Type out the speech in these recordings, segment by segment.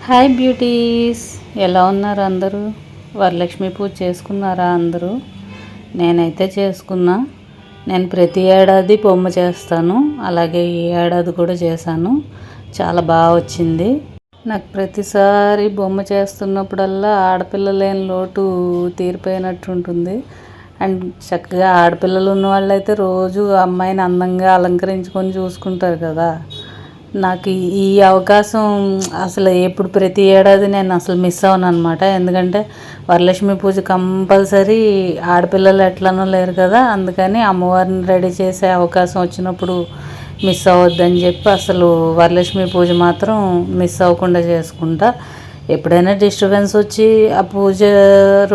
Hi beauties, ఎలా ఉన్నారు అందరూ? వరలక్ష్మి పూజ చేసుకున్నారా అందరూ? నేనైతే చేసుకున్నా. నేను ప్రతి ఏడాది బొమ్మ చేస్తాను, అలాగే ఈ ఏడాది కూడా చేశాను. చాలా బాగా వచ్చింది. నాకు ప్రతిసారి బొమ్మ చేస్తున్నప్పుడల్లా ఆడపిల్ల లేని లోటు తీరిపోయినట్టు ఉంటుంది. అండ్ చక్కగా ఆడపిల్లలు ఉన్న వాళ్ళైతే రోజు అమ్మాయిని అందంగా అలంకరించుకొని చూసుకుంటారు కదా. నాకు ఈ అవకాశం అసలు ఎప్పుడు ప్రతి ఏడాది నేను అసలు మిస్ అవ్వను అనమాట. ఎందుకంటే వరలక్ష్మి పూజ కంపల్సరీ ఆడపిల్లలు ఎట్లనో లేరు కదా, అందుకని అమ్మవారిని రెడీ చేసే అవకాశం వచ్చినప్పుడు మిస్ అవ్వద్దని చెప్పి అసలు వరలక్ష్మి పూజ మాత్రం మిస్ అవ్వకుండా చేసుకుంటా. ఎప్పుడైనా డిస్టర్బెన్స్ వచ్చి ఆ పూజ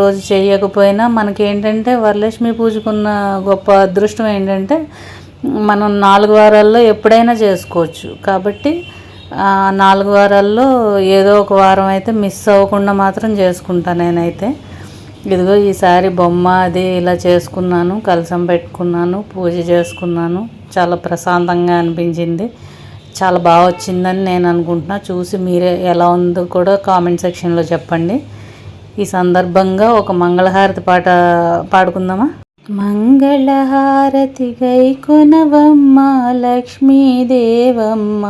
రోజు చేయకపోయినా మనకేంటంటే వరలక్ష్మి పూజకున్న గొప్ప అదృష్టం ఏంటంటే మనం 4 వారాల్లో ఎప్పుడైనా చేసుకోవచ్చు. కాబట్టి 4 వారాల్లో ఏదో ఒక వారం అయితే మిస్ అవ్వకుండా మాత్రం చేసుకుంటాను నేనైతే. ఇదిగో ఈసారి బొమ్మ అది ఇలా చేసుకున్నాను, కలశం పెట్టుకున్నాను, పూజ చేసుకున్నాను. చాలా ప్రశాంతంగా అనిపించింది. చాలా బాగా వచ్చిందని నేను అనుకుంటున్నా. చూసి మీరే ఎలా ఉందో కూడా కామెంట్ సెక్షన్లో చెప్పండి. ఈ సందర్భంగా ఒక మంగళహారతి పాట పాడుకుందామా? మంగళహారతి గై కొనవమ్మ లక్ష్మీదేవమ్మ,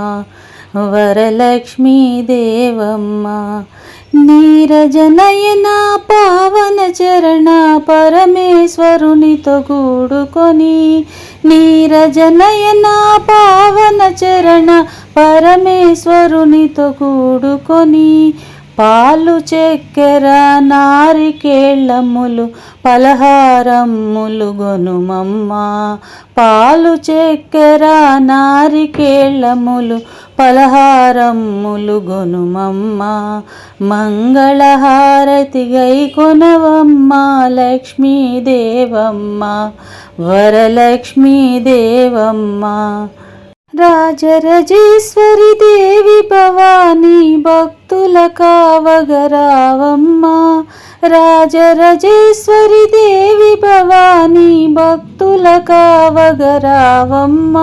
వరలక్ష్మీ దేవమ్మ. నీరజనయన పావన చరణ పరమేశ్వరునితో కూడుకొని, నీరజనయన పావన చరణ పరమేశ్వరునితో కూడుకొని, పాలు చక్కెర నారికేళ్ళములు పలహారములు గొనుమమ్మ, పాలు చక్కెర నారికేళ్ళములు పలహారములు గొనుమమ్మ. మంగళహారతి గై కొనవమ్మ లక్ష్మీదేవమ్మ, వరలక్ష్మీ దేవమ్మ. రాజరాజేశ్వరి దేవి భవానీ భక్తుల కావగరావమ్మ, రాజరాజేశ్వరి దేవి భవానీ భక్తుల కావగరావమ్మ.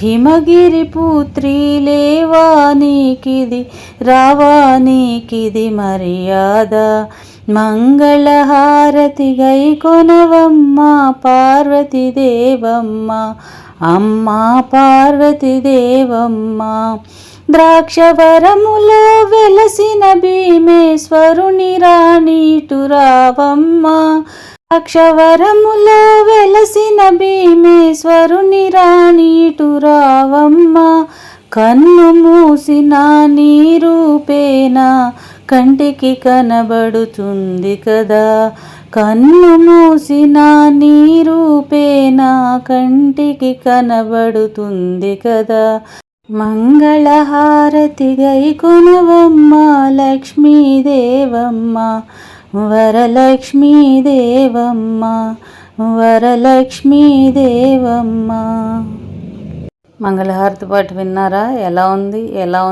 హిమగిరి పుత్రి లేవానికిది రావానికిది మర్యాద. మంగళహారతి గై కొనవమ్మ పార్వతీ దేవమ్మ, అమ్మా పార్వతీ దేవమ్మ. ద్రాక్షవరములో వెలసిన భీమేశ్వరుని రాణిటురావమ్మ, ద్రాక్షవరములో వెలసిన భీమేశ్వరుని రాణిటురావమ్మ. కన్ను మూసిన నీ రూపేణ కంటికి కనబడుతుంది కదా, కన్ను మూసిన నీ రూపేణ కంటికి కనబడుతుంది కదా. మంగళహారతి గై కొనవమ్మ లక్ష్మీదేవమ్మ, వరలక్ష్మీ దేవమ్మ, వరలక్ష్మీ దేవమ్మ. మంగళహారతి పాట విన్నారా? ఎలా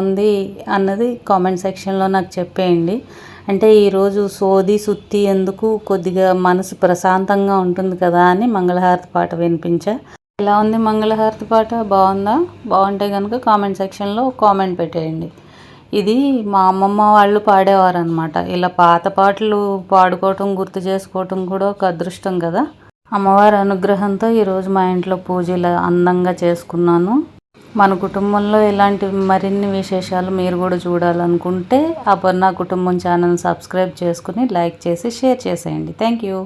ఉంది అన్నది కామెంట్ సెక్షన్లో నాకు చెప్పేయండి. అంటే ఈరోజు సోది సుత్తి ఎందుకు, కొద్దిగా మనసు ప్రశాంతంగా ఉంటుంది కదా అని మంగళహారతి పాట వినిపించా. ఎలా ఉంది మంగళహారతి పాట? బాగుందా? బాగుంటే కనుక కామెంట్ సెక్షన్లో కామెంట్ పెట్టేయండి. ఇది మా అమ్మమ్మ వాళ్ళు పాడేవారు అనమాట. ఇలా పాత పాటలు పాడుకోవటం, గుర్తు చేసుకోవటం కూడా ఒక అదృష్టం కదా. అమ్మవారి అనుగ్రహంతో ఈరోజు మా ఇంట్లో పూజలు అందంగా చేసుకున్నాను. మన కుటుంబంలో ఇలాంటి మరిన్ని విశేషాలు మీరు కూడా చూడాలనుకుంటే అపర్ణ కుటుంబం ఛానల్ సబ్స్క్రైబ్ చేసుకుని లైక్ చేసి షేర్ చేసేయండి. Thank you.